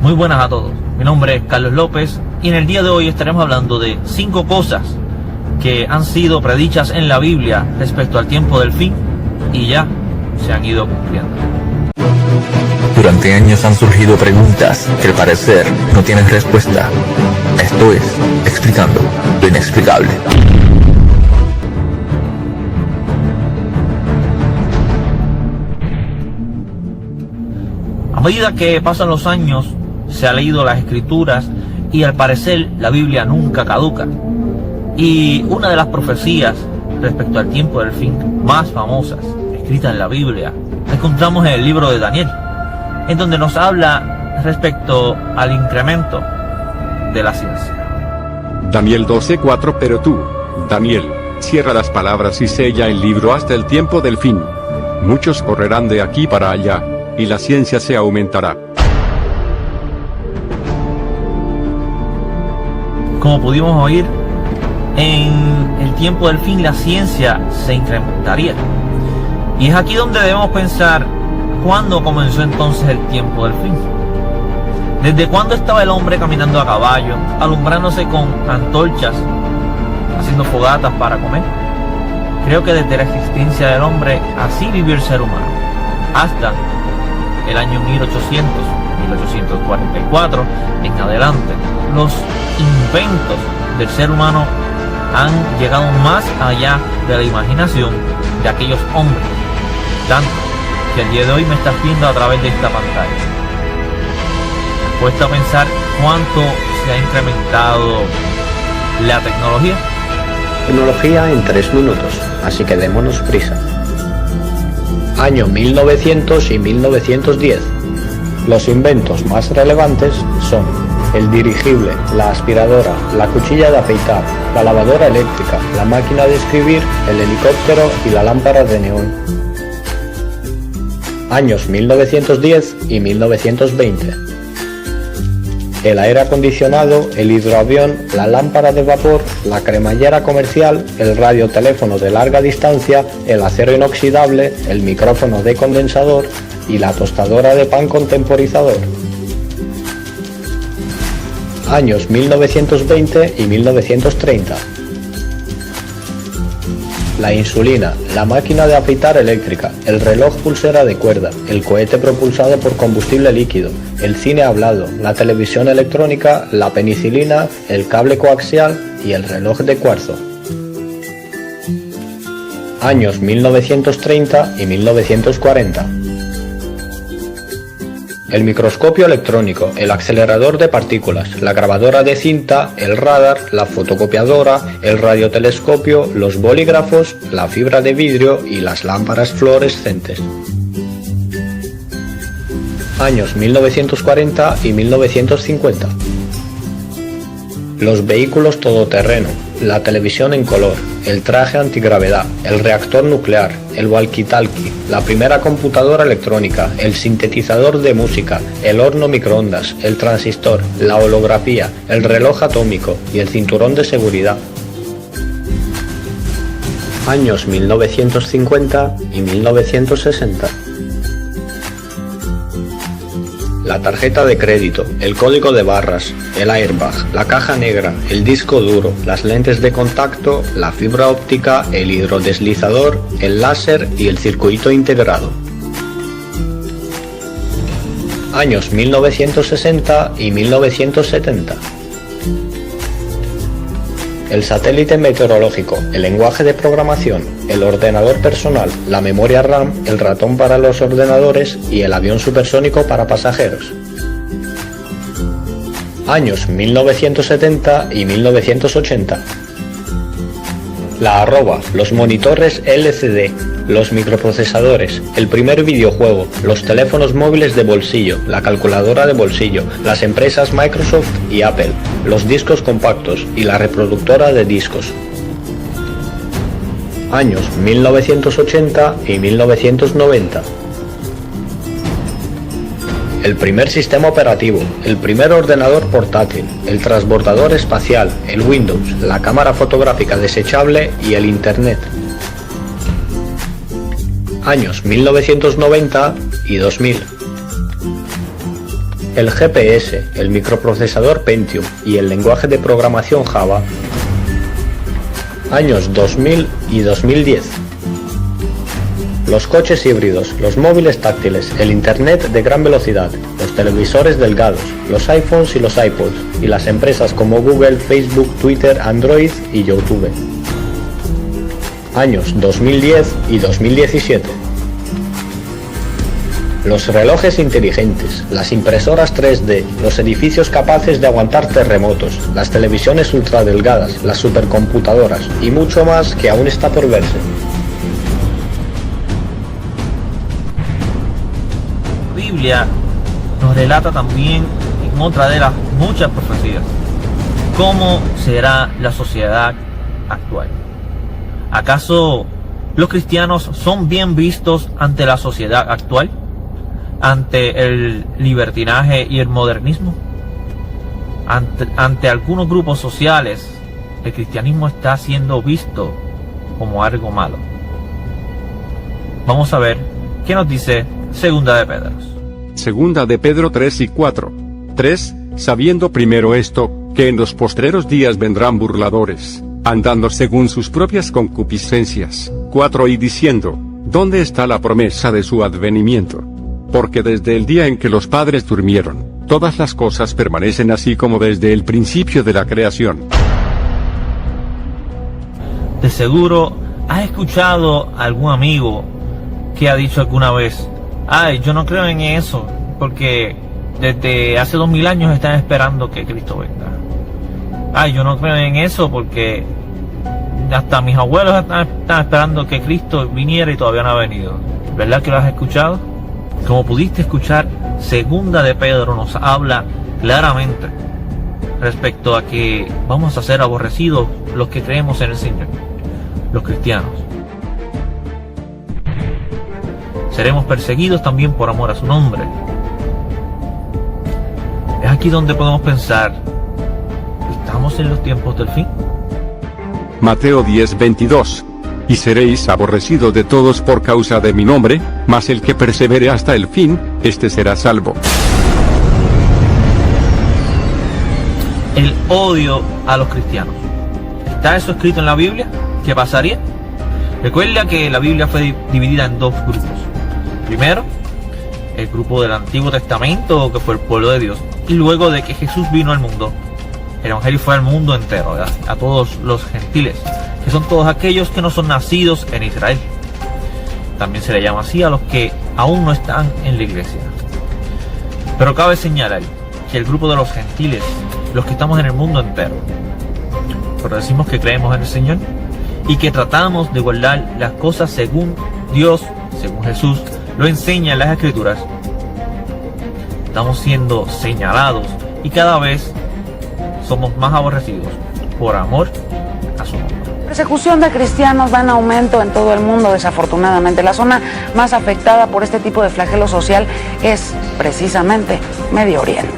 Muy buenas a todos, mi nombre es Carlos López y en el día de hoy estaremos hablando de 5 cosas que han sido predichas en la Biblia respecto al tiempo del fin y ya se han ido cumpliendo. Durante años han surgido preguntas que al parecer no tienen respuesta. Esto es Explicando lo Inexplicable. A medida que pasan los años, se ha leído las escrituras y al parecer la Biblia nunca caduca. Y una de las profecías respecto al tiempo del fin más famosas escritas en la Biblia la encontramos en el libro de Daniel, en donde nos habla respecto al incremento de la ciencia. Daniel 12:4 Pero tú, Daniel, cierra las palabras y sella el libro hasta el tiempo del fin. Muchos correrán de aquí para allá, y la ciencia se aumentará. Como pudimos oír, en el tiempo del fin la ciencia se incrementaría. Y es aquí donde debemos pensar, ¿cuándo comenzó entonces el tiempo del fin? ¿Desde cuándo estaba el hombre caminando a caballo, alumbrándose con antorchas, haciendo fogatas para comer? Creo que desde la existencia del hombre así vivió el ser humano, hasta el año 1844 en adelante. Los inventos del ser humano han llegado más allá de la imaginación de aquellos hombres, tanto que el día de hoy me estás viendo a través de esta pantalla. ¿Te has puesto a pensar cuánto se ha incrementado la tecnología? Tecnología en 3 minutos, así que démonos prisa. Año 1900 y 1910. Los inventos más relevantes son el dirigible, la aspiradora, la cuchilla de afeitar, la lavadora eléctrica, la máquina de escribir, el helicóptero y la lámpara de neón. Años 1910 y 1920. El aire acondicionado, el hidroavión, la lámpara de vapor, la cremallera comercial, el radioteléfono de larga distancia, el acero inoxidable, el micrófono de condensador y la tostadora de pan con temporizador. Años 1920 y 1930. La insulina, la máquina de afeitar eléctrica, el reloj pulsera de cuerda, el cohete propulsado por combustible líquido, el cine hablado, la televisión electrónica, la penicilina, el cable coaxial y el reloj de cuarzo. Años 1930 y 1940. El microscopio electrónico, el acelerador de partículas, la grabadora de cinta, el radar, la fotocopiadora, el radiotelescopio, los bolígrafos, la fibra de vidrio y las lámparas fluorescentes. Años 1940 y 1950. Los vehículos todoterreno, la televisión en color, el traje antigravedad, el reactor nuclear, el walkie-talkie, la primera computadora electrónica, el sintetizador de música, el horno microondas, el transistor, la holografía, el reloj atómico y el cinturón de seguridad. Años 1950 y 1960. La tarjeta de crédito, el código de barras, el airbag, la caja negra, el disco duro, las lentes de contacto, la fibra óptica, el hidrodeslizador, el láser y el circuito integrado. Años 1960 y 1970. El satélite meteorológico, el lenguaje de programación, el ordenador personal, la memoria RAM, el ratón para los ordenadores y el avión supersónico para pasajeros. Años 1970 y 1980. La arroba, los monitores LCD, los microprocesadores, el primer videojuego, los teléfonos móviles de bolsillo, la calculadora de bolsillo, las empresas Microsoft y Apple, los discos compactos y la reproductora de discos. Años 1980 y 1990. El primer sistema operativo, el primer ordenador portátil, el transbordador espacial, el Windows, la cámara fotográfica desechable y el Internet. Años 1990 y 2000. el GPS, el microprocesador Pentium y el lenguaje de programación Java. Años 2000 y 2010. Los coches híbridos, los móviles táctiles, el internet de gran velocidad, los televisores delgados, los iPhones y los iPods, y las empresas como Google, Facebook, Twitter, Android y YouTube. Años 2010 y 2017. Los relojes inteligentes, las impresoras 3D, los edificios capaces de aguantar terremotos, las televisiones ultradelgadas, las supercomputadoras y mucho más que aún está por verse. La Biblia nos relata también en otra de las muchas profecías cómo será la sociedad actual. ¿Acaso los cristianos son bien vistos ante la sociedad actual? ¿Ante el libertinaje y el modernismo? Ante algunos grupos sociales, el cristianismo está siendo visto como algo malo. Vamos a ver qué nos dice Segunda de Pedro. Segunda de Pedro 3 y 4. 3. Sabiendo primero esto, que en los postreros días vendrán burladores, andando según sus propias concupiscencias. 4. Y diciendo, ¿dónde está la promesa de su advenimiento? Porque desde el día en que los padres durmieron, todas las cosas permanecen así como desde el principio de la creación. De seguro has escuchado a algún amigo que ha dicho alguna vez: ay, yo no creo en eso, porque desde hace 2000 años están esperando que Cristo venga. Ay, yo no creo en eso porque hasta mis abuelos están esperando que Cristo viniera y todavía no ha venido. ¿Verdad que lo has escuchado? Como pudiste escuchar, Segunda de Pedro nos habla claramente respecto a que vamos a ser aborrecidos los que creemos en el Señor, los cristianos. Seremos perseguidos también por amor a su nombre. Es aquí donde podemos pensar: ¿estamos en los tiempos del fin? Mateo 10:22. Y seréis aborrecidos de todos por causa de mi nombre, mas el que persevere hasta el fin, este será salvo. El odio a los cristianos. ¿Está eso escrito en la Biblia? ¿Qué pasaría? Recuerda que la Biblia fue dividida en dos grupos. Primero, el grupo del Antiguo Testamento, que fue el pueblo de Dios, y luego de que Jesús vino al mundo, el Evangelio fue al mundo entero, ¿verdad? A todos los gentiles, que son todos aquellos que no son nacidos en Israel. También se le llama así a los que aún no están en la iglesia. Pero cabe señalar que el grupo de los gentiles, los que estamos en el mundo entero, pero decimos que creemos en el Señor y que tratamos de guardar las cosas según Dios, según Jesús lo enseña en las Escrituras, estamos siendo señalados y cada vez somos más aborrecidos por amor a su nombre. La persecución de cristianos va en aumento en todo el mundo, desafortunadamente. La zona más afectada por este tipo de flagelo social es precisamente Medio Oriente.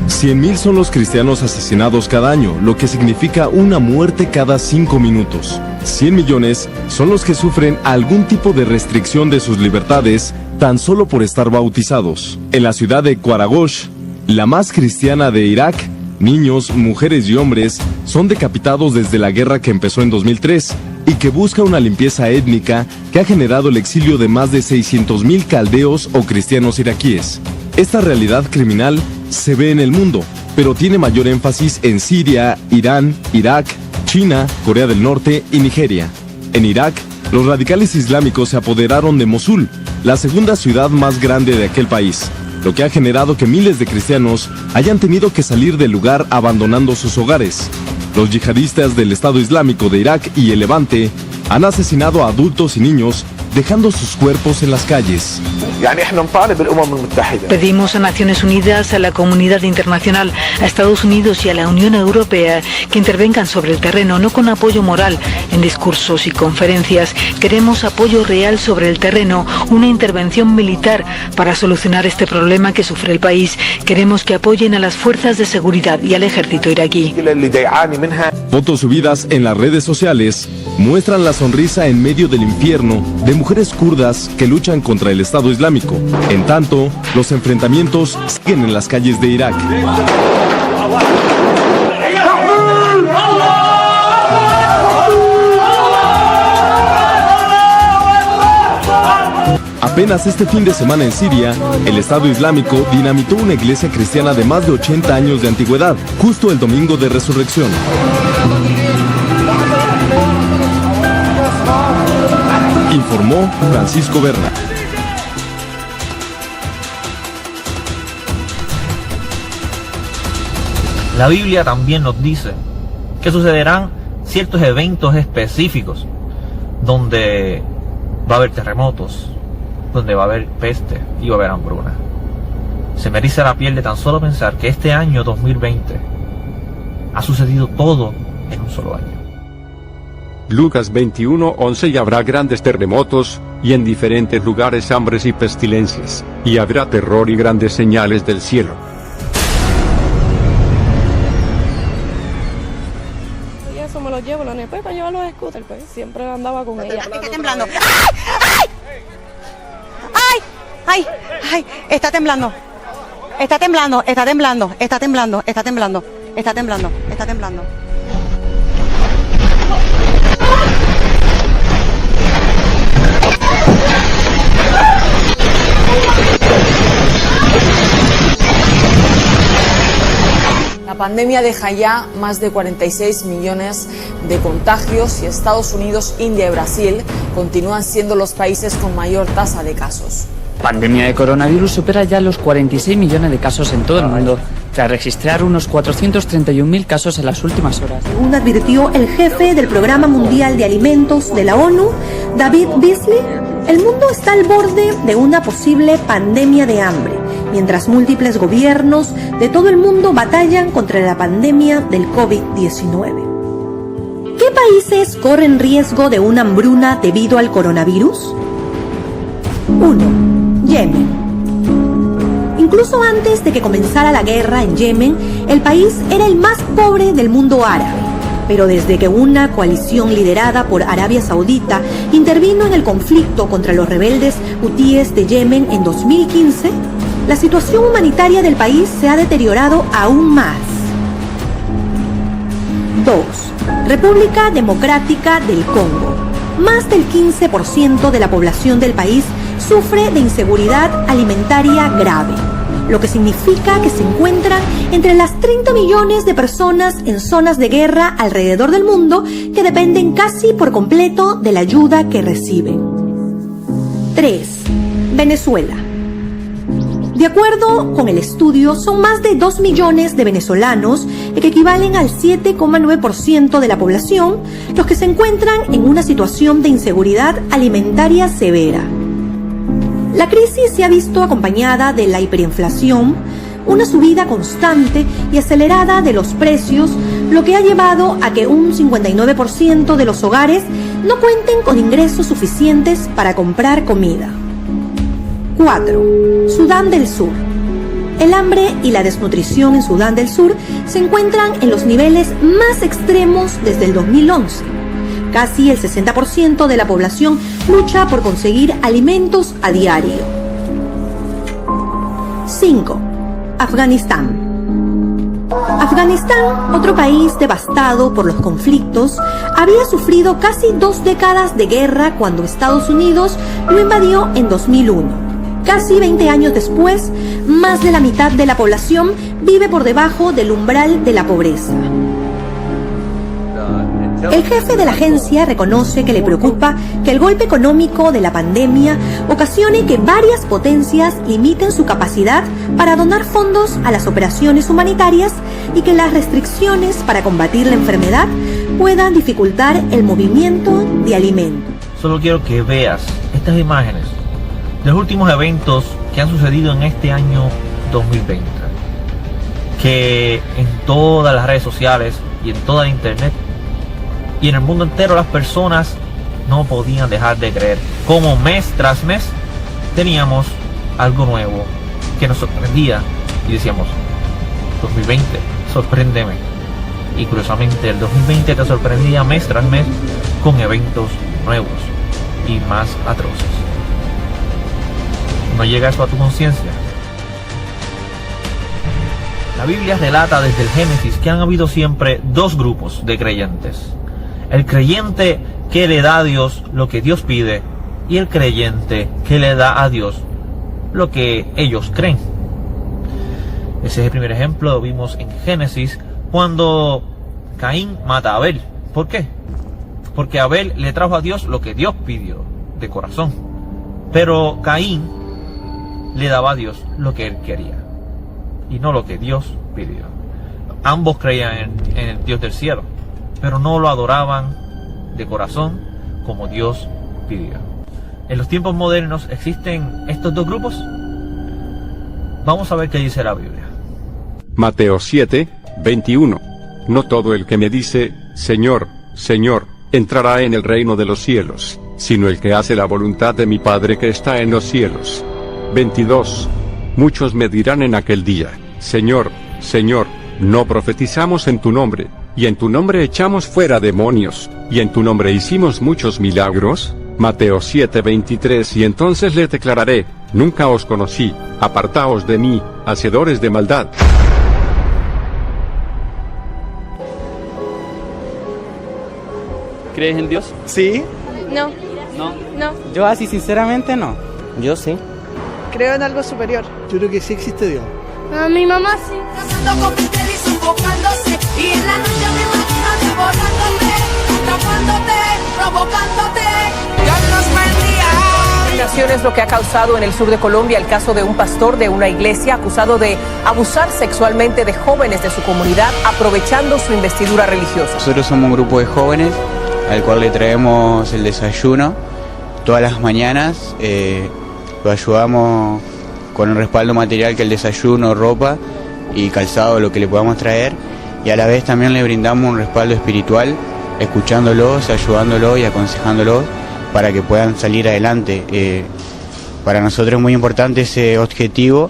100.000 son los cristianos asesinados cada año, lo que significa una muerte cada 5 minutos. 100 millones son los que sufren algún tipo de restricción de sus libertades tan solo por estar bautizados. En la ciudad de Qaragosh, la más cristiana de Irak, niños, mujeres y hombres son decapitados desde la guerra que empezó en 2003 y que busca una limpieza étnica que ha generado el exilio de más de 600.000 caldeos o cristianos iraquíes. Esta realidad criminal se ve en el mundo, pero tiene mayor énfasis en Siria, Irán, Irak, China, Corea del Norte y Nigeria. En Irak, los radicales islámicos se apoderaron de Mosul, la segunda ciudad más grande de aquel país, lo que ha generado que miles de cristianos hayan tenido que salir del lugar abandonando sus hogares. Los yihadistas del Estado Islámico de Irak y el Levante han asesinado a adultos y niños, dejando sus cuerpos en las calles. Pedimos a Naciones Unidas, a la comunidad internacional, a Estados Unidos y a la Unión Europea que intervengan sobre el terreno, no con apoyo moral en discursos y conferencias. Queremos apoyo real sobre el terreno, una intervención militar para solucionar este problema que sufre el país. Queremos que apoyen a las fuerzas de seguridad y al ejército iraquí. Fotos subidas en las redes sociales muestran la sonrisa en medio del infierno de mujeres mujeres kurdas que luchan contra el Estado Islámico. En tanto, los enfrentamientos siguen en las calles de Irak. Apenas este fin de semana en Siria, el Estado Islámico dinamitó una iglesia cristiana de más de 80 años de antigüedad, justo el domingo de Resurrección. Informó Francisco Berna. La Biblia también nos dice que sucederán ciertos eventos específicos donde va a haber terremotos, donde va a haber peste y va a haber hambruna. Se me eriza la piel de tan solo pensar que este año 2020 ha sucedido todo en un solo año. Lucas 21:11 y habrá grandes terremotos, y en diferentes lugares hambres y pestilencias, y habrá terror y grandes señales del cielo. Y eso me lo llevo la nepe para llevar los scooters, pues siempre andaba con ella. Está temblando. ¡Ay! ¡Ay! ¡Ay! Está temblando. Está temblando, está temblando, está temblando, está temblando, está temblando, está temblando. La pandemia deja ya más de 46 millones de contagios y Estados Unidos, India y Brasil continúan siendo los países con mayor tasa de casos. La pandemia de coronavirus supera ya los 46 millones de casos en todo el mundo, tras registrar unos 431.000 casos en las últimas horas. Según advirtió el jefe del Programa Mundial de Alimentos de la ONU, David Beasley, el mundo está al borde de una posible pandemia de hambre, mientras múltiples gobiernos de todo el mundo batallan contra la pandemia del COVID-19. ¿Qué países corren riesgo de una hambruna debido al coronavirus? 1. Yemen. Incluso antes de que comenzara la guerra en Yemen, el país era el más pobre del mundo árabe. Pero desde que una coalición liderada por Arabia Saudita intervino en el conflicto contra los rebeldes hutíes de Yemen en 2015, la situación humanitaria del país se ha deteriorado aún más. 2. República Democrática del Congo. Más del 15% de la población del país sufre de inseguridad alimentaria grave, lo que significa que se encuentran entre las 30 millones de personas en zonas de guerra alrededor del mundo que dependen casi por completo de la ayuda que reciben. 3. Venezuela. De acuerdo con el estudio, son más de 2 millones de venezolanos, que equivalen al 7,9% de la población, los que se encuentran en una situación de inseguridad alimentaria severa. La crisis se ha visto acompañada de la hiperinflación, una subida constante y acelerada de los precios, lo que ha llevado a que un 59% de los hogares no cuenten con ingresos suficientes para comprar comida. 4. Sudán del Sur. El hambre y la desnutrición en Sudán del Sur se encuentran en los niveles más extremos desde el 2011. Casi el 60% de la población lucha por conseguir alimentos a diario. 5. Afganistán. Afganistán, otro país devastado por los conflictos, había sufrido casi 2 décadas de guerra cuando Estados Unidos lo invadió en 2001. Casi 20 años después, más de la mitad de la población vive por debajo del umbral de la pobreza. El jefe de la agencia reconoce que le preocupa que el golpe económico de la pandemia ocasione que varias potencias limiten su capacidad para donar fondos a las operaciones humanitarias y que las restricciones para combatir la enfermedad puedan dificultar el movimiento de alimentos. Solo quiero que veas estas imágenes de los últimos eventos que han sucedido en este año 2020, que en todas las redes sociales y en toda la internet y en el mundo entero las personas no podían dejar de creer cómo mes tras mes teníamos algo nuevo que nos sorprendía y decíamos: 2020, sorpréndeme. Y curiosamente el 2020 te sorprendía mes tras mes con eventos nuevos. y más atroces. ¿No llega eso a tu conciencia? La Biblia relata desde el Génesis que han habido siempre dos grupos de creyentes. El creyente que le da a Dios lo que Dios pide y el creyente que le da a Dios lo que ellos creen. Ese es el primer ejemplo, lo vimos en Génesis cuando Caín mata a Abel. ¿Por qué? Porque Abel le trajo a Dios lo que Dios pidió de corazón. Pero Caín le daba a Dios lo que él quería y no lo que Dios pidió. Ambos creían en el Dios del cielo, pero no lo adoraban de corazón como Dios pidió. En los tiempos modernos existen estos dos grupos. Vamos a ver qué dice la Biblia. Mateo 7, 21. No todo el que me dice, Señor, Señor, entrará en el reino de los cielos, sino el que hace la voluntad de mi Padre que está en los cielos. 22. Muchos me dirán en aquel día, Señor, Señor, no profetizamos en tu nombre, y en tu nombre echamos fuera demonios, y en tu nombre hicimos muchos milagros. Mateo 7, 23. Y entonces les declararé, nunca os conocí, apartaos de mí, hacedores de maldad. ¿Crees en Dios? Sí. No. No. No. Yo así sinceramente no. Yo sí. Creo en algo superior. Yo creo que sí existe Dios. A mi mamá sí. Y en la noche me imagino devorándome, atrapándote, provocándote. Dios nos bendiga. Es lo que ha causado en el sur de Colombia el caso de un pastor de una iglesia acusado de abusar sexualmente de jóvenes de su comunidad, aprovechando su investidura religiosa. Nosotros somos un grupo de jóvenes al cual le traemos el desayuno todas las mañanas. Lo ayudamos con el respaldo material que el desayuno, ropa y calzado, lo que le podamos traer. Y a la vez también le brindamos un respaldo espiritual, escuchándolos, ayudándolos y aconsejándolos para que puedan salir adelante. Para nosotros es muy importante ese objetivo,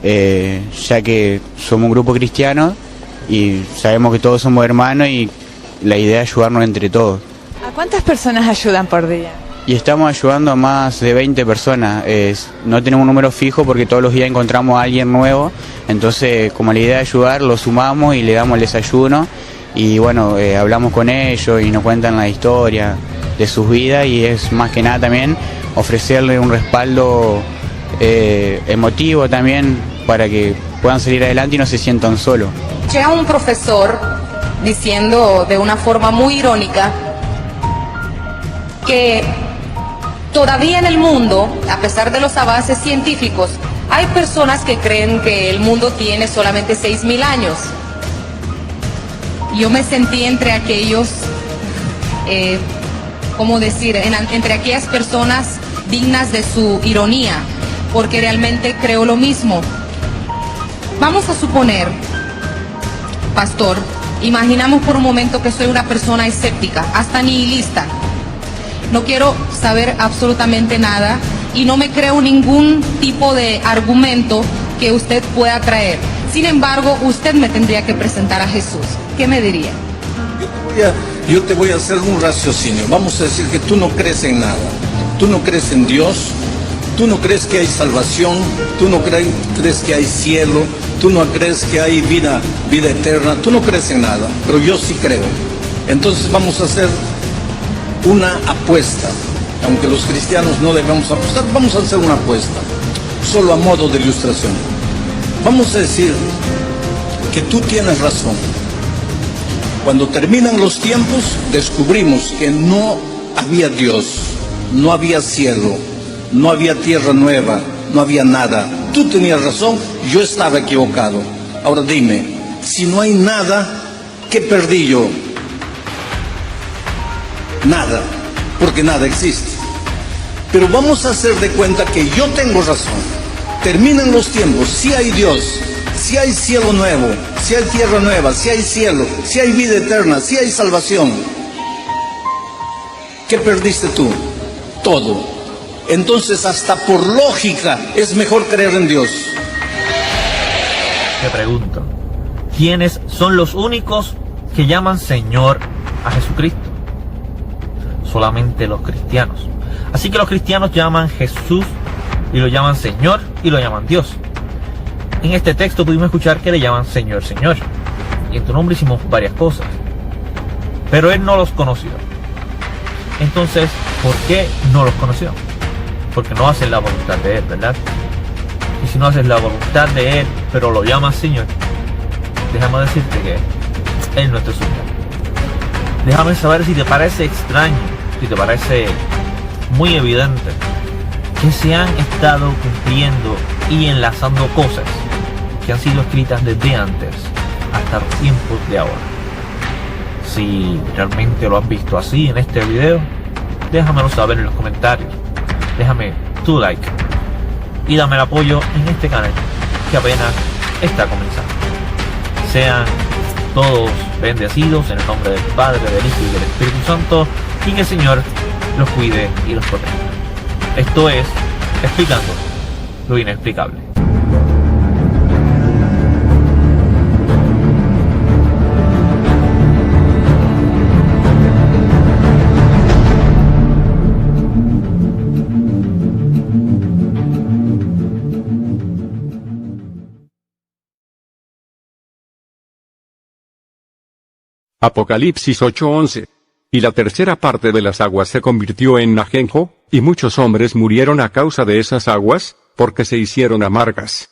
ya que somos un grupo cristiano y sabemos que todos somos hermanos y la idea es ayudarnos entre todos. ¿A cuántas personas ayudan por día? Y estamos ayudando a más de 20 personas. No tenemos un número fijo porque todos los días encontramos a alguien nuevo. Entonces, como la idea es ayudar, lo sumamos y le damos el desayuno. Y bueno, hablamos con ellos y nos cuentan la historia de sus vidas. Y es más que nada también ofrecerle un respaldo emotivo también para que puedan salir adelante y no se sientan solos. Llega un profesor diciendo de una forma muy irónica que todavía en el mundo, a pesar de los avances científicos, hay personas que creen que el mundo tiene solamente 6.000 años. Yo me sentí entre aquellos, entre aquellas personas dignas de su ironía, porque realmente creo lo mismo. Vamos a suponer, pastor, imaginamos por un momento que soy una persona escéptica, hasta nihilista. No quiero saber absolutamente nada y no me creo ningún tipo de argumento que usted pueda traer. Sin embargo, usted me tendría que presentar a Jesús. ¿Qué me diría? Yo te voy a hacer un raciocinio. Vamos a decir que tú no crees en nada. Tú no crees en Dios. Tú no crees que hay salvación. Tú no crees que hay cielo. Tú no crees que hay vida eterna. Tú no crees en nada. Pero yo sí creo. Entonces vamos a hacer una apuesta, aunque los cristianos no debemos apostar, vamos a hacer una apuesta, solo a modo de ilustración. Vamos a decir que tú tienes razón. Cuando terminan los tiempos, descubrimos que no había Dios, no había cielo, no había tierra nueva, no había nada. Tú tenías razón, yo estaba equivocado. Ahora dime, si no hay nada, ¿qué perdí yo? Nada, porque nada existe. Pero vamos a hacer de cuenta que yo tengo razón. Terminan los tiempos, si hay Dios, si hay cielo nuevo, si hay tierra nueva, si hay cielo, si hay vida eterna, si hay salvación. ¿Qué perdiste tú? Todo. Entonces, hasta por lógica, es mejor creer en Dios. Te pregunto, ¿quiénes son los únicos que llaman Señor a Jesucristo? Solamente los cristianos. Así que los cristianos llaman Jesús y lo llaman Señor y lo llaman Dios. En este texto pudimos escuchar que le llaman Señor, Señor. Y en tu nombre hicimos varias cosas. Pero él no los conoció. Entonces, ¿por qué no los conoció? Porque no hacen la voluntad de él, ¿verdad? Y si no haces la voluntad de él, pero lo llamas Señor, déjame decirte que él no es tu Señor. Déjame saber si te parece extraño, si te parece muy evidente que se han estado cumpliendo y enlazando cosas que han sido escritas desde antes hasta los tiempos de ahora. Si realmente lo has visto así en este video, déjamelo saber en los comentarios. Déjame tu like y dame el apoyo en este canal que apenas está comenzando. Sean todos bendecidos en el nombre del Padre, del Hijo y del Espíritu Santo, y que el Señor los cuide y los proteja. Esto es Explicando lo Inexplicable. Apocalipsis 8:11. Y la tercera parte de las aguas se convirtió en ajenjo, y muchos hombres murieron a causa de esas aguas, porque se hicieron amargas.